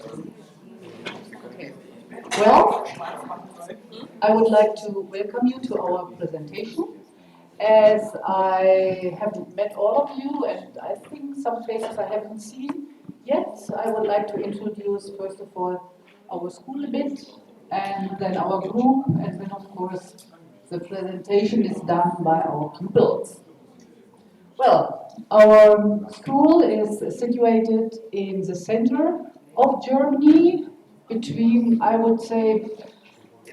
Okay. Well, I would like to welcome you to our presentation. As I haven't met all of you, and I think some faces I haven't seen yet, I would like to introduce, first of all, our school a bit, and then our group, and then, of course, the presentation is done by our pupils. Well, our school is situated in the center of Germany, between, I would say,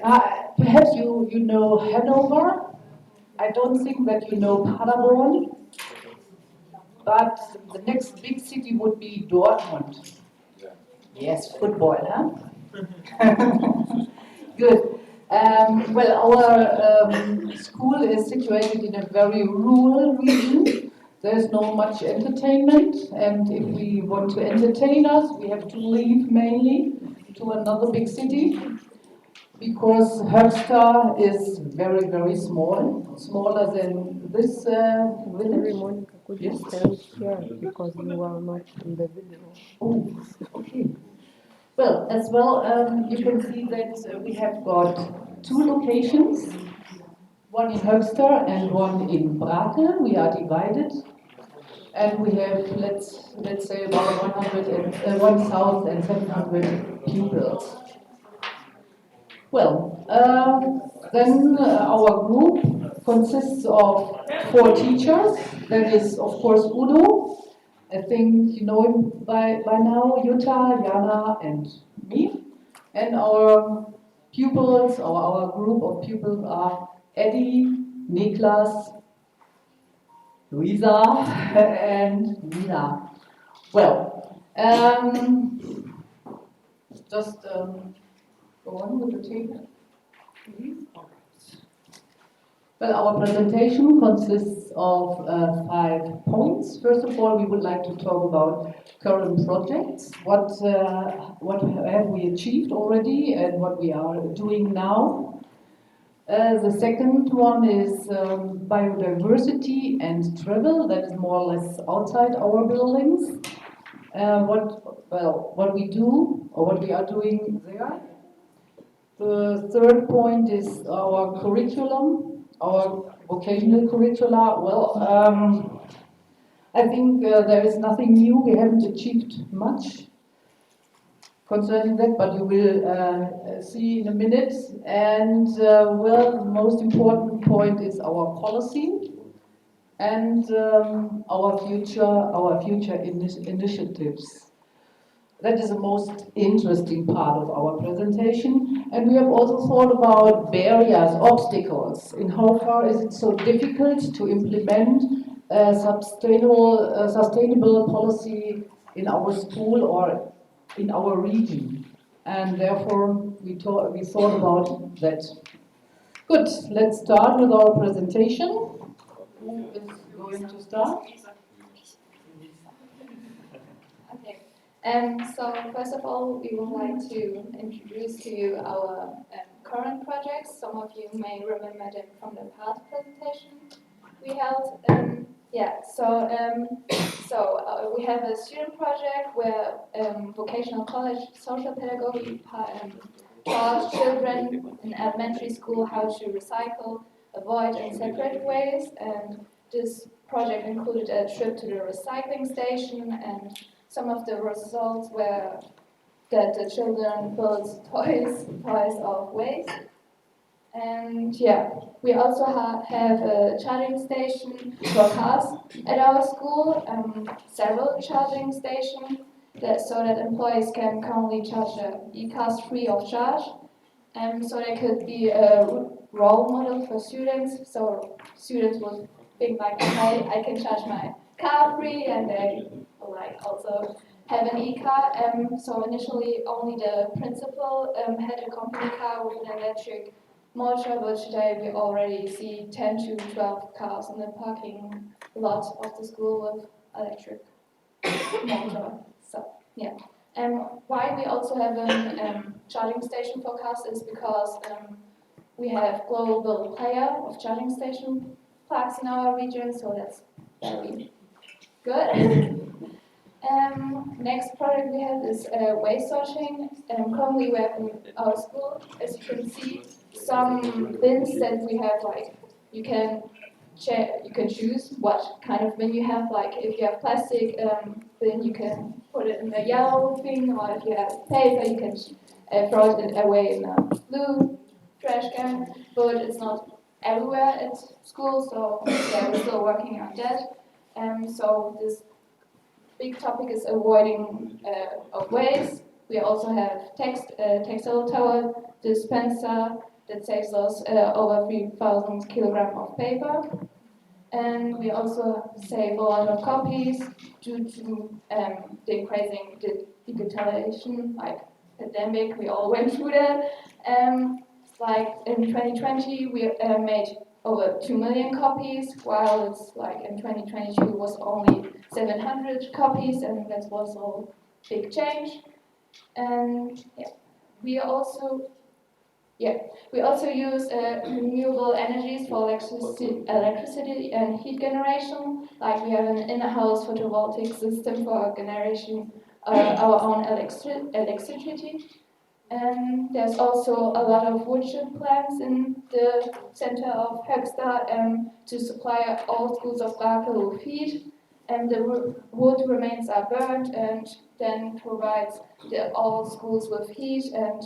perhaps you know Hanover. I don't think that you know Paderborn, but the next big city would be Dortmund. Yes, football, huh? Good. Well, our school is situated in a very rural region. There's not much entertainment, and if we want to entertain us, we have to leave mainly to another big city because Höxter is very, very small, smaller than this Sorry, village. Monica, could you Yes. stand here because you are not in the video? Oh, okay. Well, as well, you can see that we have got two locations, one in Höxter and one in Brake. We are divided, and we have let's say about 1,700 pupils. Well, then our group consists of four teachers. That is, of course, Udo. I think you know him by now, Jutta, Jana, and me. And our pupils, or our group of pupils are Eddie, Niklas, Luisa, and Nina. Well, just go on with the table, please. Well, our presentation consists of 5 points. First of all, we would like to talk about current projects. What have we achieved already and what we are doing now? The second one is biodiversity and travel. That is more or less outside our buildings. What we do or what we are doing there. The third point is our curriculum, our vocational curricula. Well, I think there is nothing new. We haven't achieved much concerning that, but you will see in a minute. And well, the most important point is our policy and our future initiatives. That is the most interesting part of our presentation. And we have also thought about barriers, obstacles, in how far is it so difficult to implement a sustainable policy in our school or in our region. And therefore, we thought about that. Good, let's start with our presentation. Who is going to start? Okay. So first of all, we would like to introduce to you our current projects. Some of you may remember them from the past presentation we held. We have a student project where vocational college social pedagogy taught children in elementary school how to recycle, avoid and separate waste. And this project included a trip to the recycling station, and some of the results were that the children built toys of waste. And yeah, we also have a charging station for cars at our school, several charging stations, so that employees can currently charge their e-cars free of charge. So they could be a role model for students, so students would think like, okay, I can charge my car free, and they like also have an e-car. So initially only the principal had a company car with an electric motor, but today we already see 10 to 12 cars in the parking lot of the school with electric motor. So yeah. Why we also have a charging station for cars is because we have global player of charging station parks in our region, so that's very good. Next project we have is waste sorting. Currently we have in our school, as you can see, some bins that we have, like, you can choose what kind of bin you have. Like if you have plastic bin, you can put it in a yellow bin, or if you have paper, you can throw it away in a blue trash can. But it's not everywhere at school, so yeah, we're still working on that. So this big topic is avoiding of waste. We also have textile towel dispenser that saves us over 3,000 kilograms of paper. And we also save a lot of copies due to the increasing digitalization, like pandemic, we all went through that. Like in 2020, we made over 2 million copies, while it's like in 2022 was only 700 copies, and that was a big change. And yeah, we also use renewable energies for electricity and heat generation. Like we have an in-house photovoltaic system for generation our own electricity. And there's also a lot of woodchip plants in the center of Höxter to supply all schools of Brakel with heat. And the wood remains are burnt and then provides all schools with heat and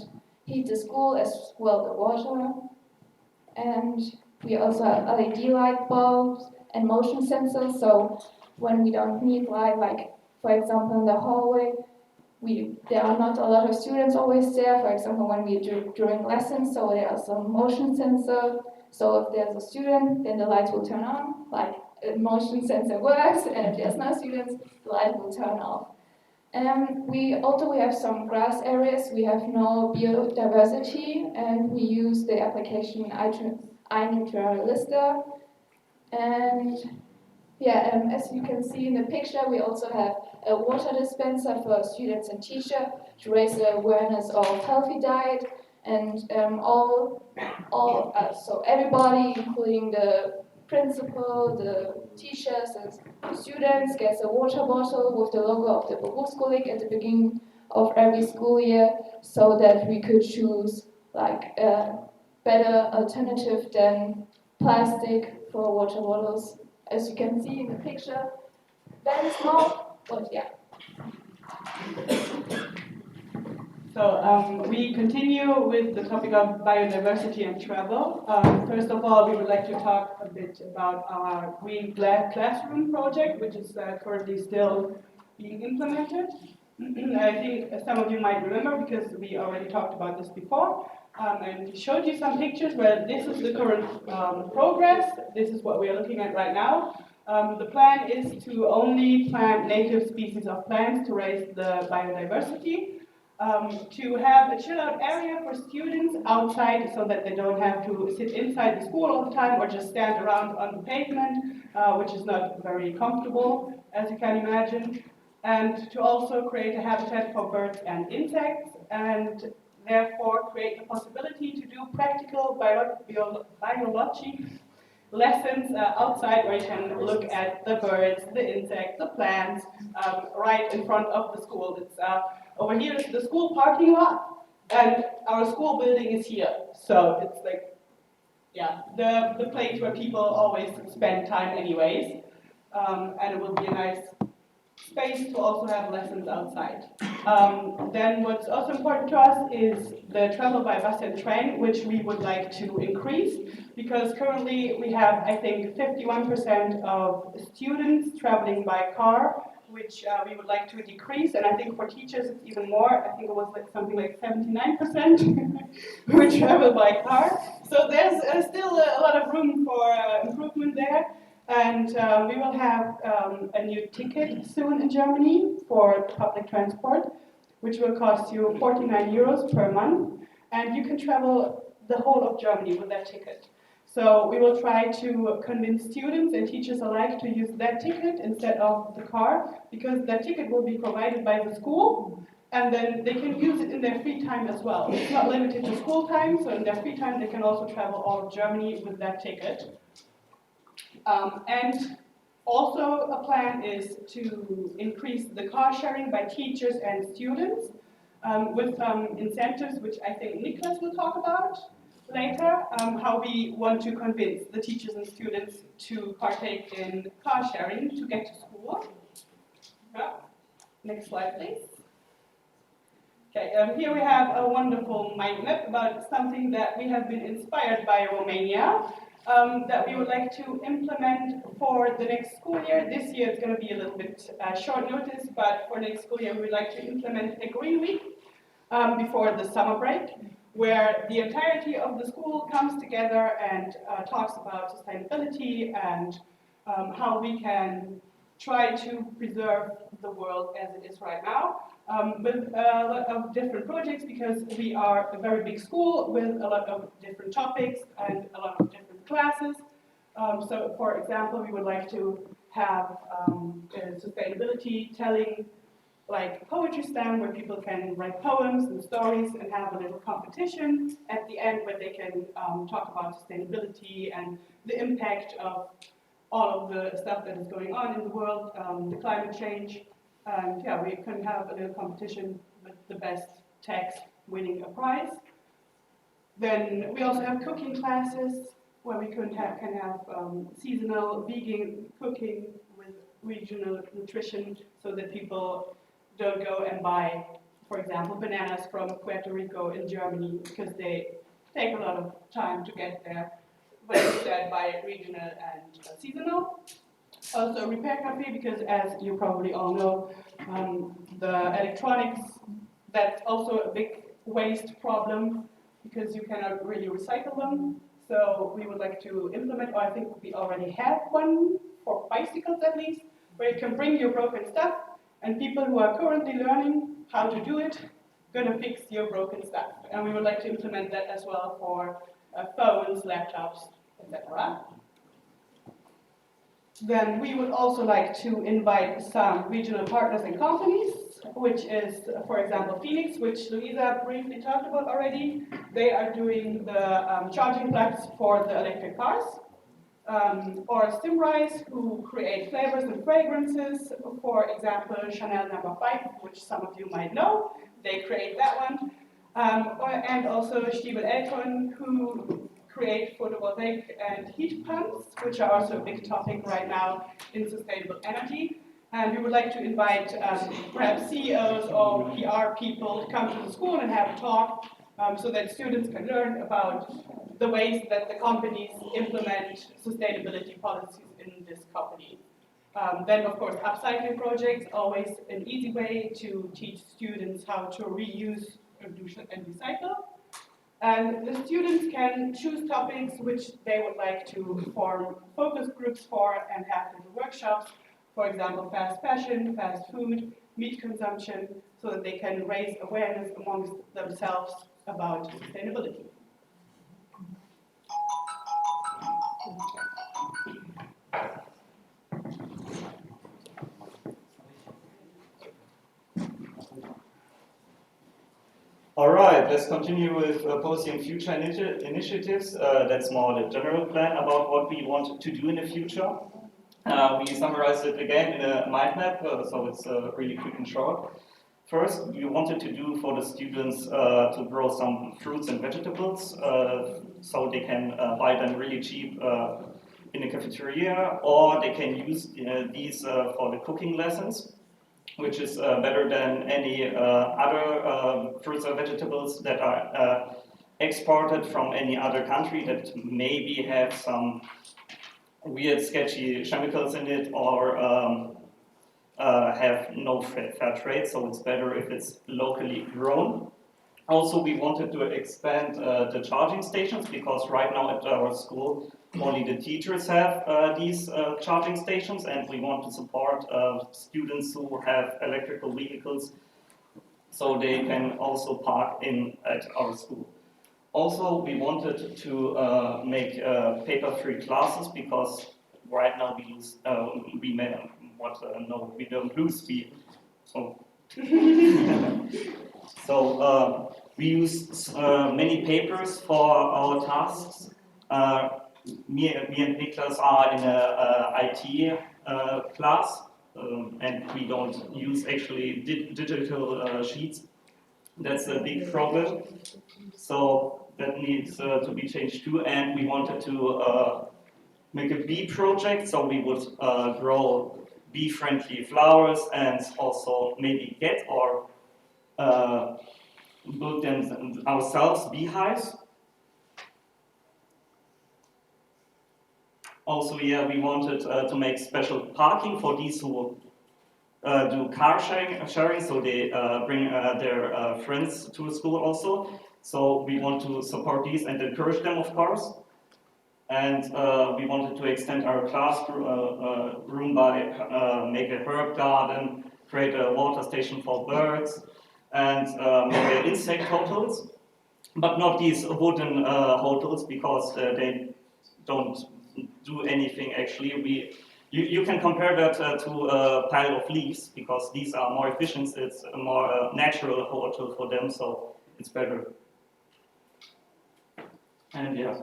heat the school as well the water. And we also have LED light bulbs and motion sensors, so when we don't need light, like for example in the hallway, there are not a lot of students always there, for example when we do during lessons, so there are some motion sensor, so if there's a student, then the lights will turn on, like a motion sensor works, and if there's no students, the light will turn off. We have some grass areas, we have no biodiversity, and we use the application iNaturalista. And yeah, as you can see in the picture, we also have a water dispenser for students and teachers to raise the awareness of healthy diet, and so everybody, including the principal, the teachers, and students, gets a water bottle with the logo of the Berufskolleg at the beginning of every school year, so that we could choose like a better alternative than plastic for water bottles. As you can see in the picture, very small, but yeah. So we continue with the topic of biodiversity and travel. First of all, we would like to talk a bit about our Green Classroom project, which is currently still being implemented. I think some of you might remember because we already talked about this before. And showed you some pictures where this is the current progress. This is what we are looking at right now. The plan is to only plant native species of plants to raise the biodiversity, to have a chill-out area for students outside so that they don't have to sit inside the school all the time or just stand around on the pavement, which is not very comfortable, as you can imagine, and to also create a habitat for birds and insects, and therefore create the possibility to do practical biology lessons outside where you can look at the birds, the insects, the plants, right in front of the school. It's, over here is the school parking lot, and our school building is here. So it's like, yeah, the place where people always spend time anyways. And it will be a nice space to also have lessons outside. Then what's also important to us is the travel by bus and train, which we would like to increase, because currently we have, I think, 51% of students traveling by car, which we would like to decrease, and I think for teachers it's even more. I think it was like something like 79% who travel by car. So there's still a lot of room for improvement there. And we will have a new ticket soon in Germany for public transport, which will cost you 49 euros per month. And you can travel the whole of Germany with that ticket. So we will try to convince students and teachers alike to use that ticket instead of the car, because that ticket will be provided by the school, and then they can use it in their free time as well. It's not limited to school time, so in their free time they can also travel all of Germany with that ticket. And Also, a plan is to increase the car sharing by teachers and students with incentives, which I think Niklas will talk about later, how we want to convince the teachers and students to partake in car sharing to get to school. Yeah. Next slide, please. Okay, here we have a wonderful mind map about something that we have been inspired by Romania, that we would like to implement for the next school year. This year it's going to be a little bit short notice, but for next school year we would like to implement a Green Week before the summer break, where the entirety of the school comes together and talks about sustainability and how we can try to preserve the world as it is right now, with a lot of different projects, because we are a very big school with a lot of different topics and a lot of different classes. So, for example, we would like to have sustainability telling, like poetry slam, where people can write poems and stories and have a little competition at the end where they can talk about sustainability and the impact of all of the stuff that is going on in the world, the climate change. And yeah, we can have a little competition with the best text winning a prize. Then we also have cooking classes where we can have seasonal vegan cooking with regional nutrition, so that people don't go and buy, for example, bananas from Puerto Rico in Germany because they take a lot of time to get there, but instead buy regional and seasonal. Also repair cafe, because as you probably all know, the electronics, that's also a big waste problem because you cannot really recycle them. So we would like to implement, or I think we already have one for bicycles at least, where you can bring your broken stuff, and people who are currently learning how to do it, gonna fix your broken stuff. And we would like to implement that as well for phones, laptops, etc. Then we would also like to invite some regional partners and companies, which is, for example, Phoenix, which Luisa briefly talked about already. They are doing the charging plugs for the electric cars. Or Stimrise, who create flavors and fragrances, for example, Chanel No. 5, which some of you might know. They create that one. And also Stiebel Elton, who create photovoltaic and heat pumps, which are also a big topic right now in sustainable energy. And we would like to invite perhaps CEOs or PR people to come to the school and have a talk, so that students can learn about the ways that the companies implement sustainability policies in this company. Then, of course, upcycling projects, always an easy way to teach students how to reuse and recycle. And the students can choose topics which they would like to form focus groups for and have little workshops, for example, fast fashion, fast food, meat consumption, so that they can raise awareness amongst themselves about sustainability. All right, let's continue with policy and future initiatives. That's more the general plan about what we want to do in the future. We summarized it again in a mind map, so it's really quick and short. First, we wanted to do for the students to grow some fruits and vegetables, so they can buy them really cheap in the cafeteria, or they can use these for the cooking lessons, which is better than any other fruits or vegetables that are exported from any other country that maybe have some weird, sketchy chemicals in it, or have no fair trade, so it's better if it's locally grown. Also, we wanted to expand the charging stations, because right now at our school only the teachers have these charging stations, and we want to support students who have electrical vehicles so they can also park at our school. Also, we wanted to make paper-free classes, because right now we use we don't lose speed. So we use many papers for our tasks. Me and Niklas are in a IT class, and we don't use actually digital sheets. That's a big problem. So that needs to be changed too. And we wanted to make a bee project, so we would grow bee-friendly flowers and also maybe get or build them ourselves beehives. Also, yeah, we wanted to make special parking for these who do car sharing, so they bring their friends to school also. So we want to support these and encourage them, of course. And we wanted to extend our classroom by make a herb garden, create a water station for birds, and make insect hotels. But not these wooden hotels, because they don't do anything actually. You can compare that to a pile of leaves, because these are more efficient. It's a more natural hotel for them, so it's better. And yeah.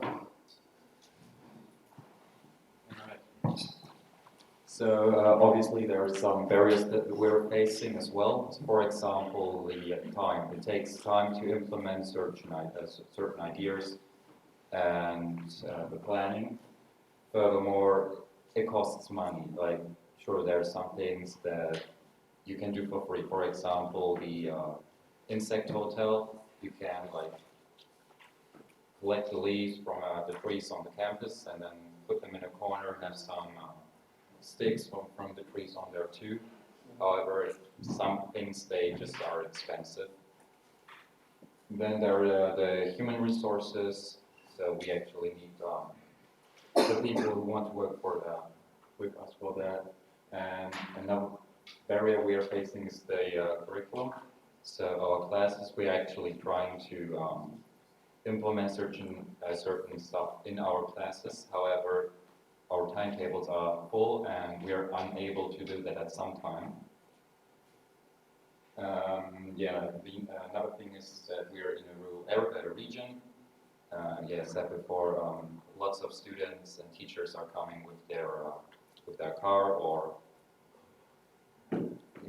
So obviously there are some barriers that we're facing as well. For example, the time. It takes time to implement certain ideas and the planning. Furthermore, it costs money. Like, sure, there are some things that you can do for free. For example, the insect hotel. You can like collect the leaves from the trees on the campus and then put them in a corner, have some sticks from the trees on there too. However, some things, they just are expensive. Then there are the human resources, so we actually need the people who want to work with us for that. And another barrier we are facing is the curriculum. So our classes, we're actually trying to implement certain stuff in our classes. However, our timetables are full and we are unable to do that at some time. Another thing is that we are in a rural region. As said before, lots of students and teachers are coming with their car, or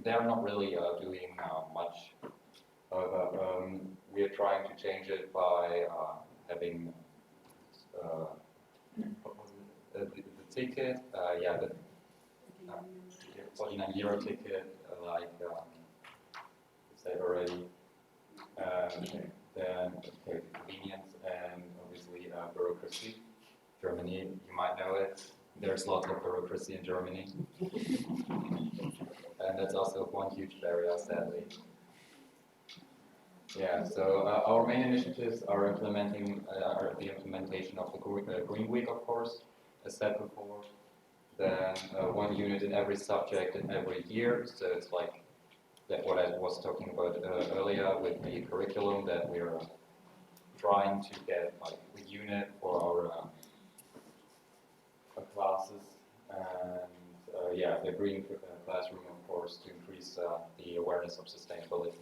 they're not really doing much. We are trying to change it by having the ticket, the 49 euro ticket, said already. Then convenience and obviously bureaucracy. Germany, you might know it. There's lots of bureaucracy in Germany, and that's also one huge barrier, sadly. Yeah, so our main initiatives are the implementation of the Green Week, of course, as said before. Then one unit in every subject in every year, so it's like that what I was talking about earlier with the curriculum, that we're trying to get like a unit for our classes, and the green classroom, of course, to increase the awareness of sustainability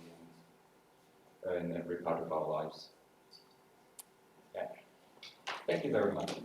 in every part of our lives. Yeah. Thank you very much.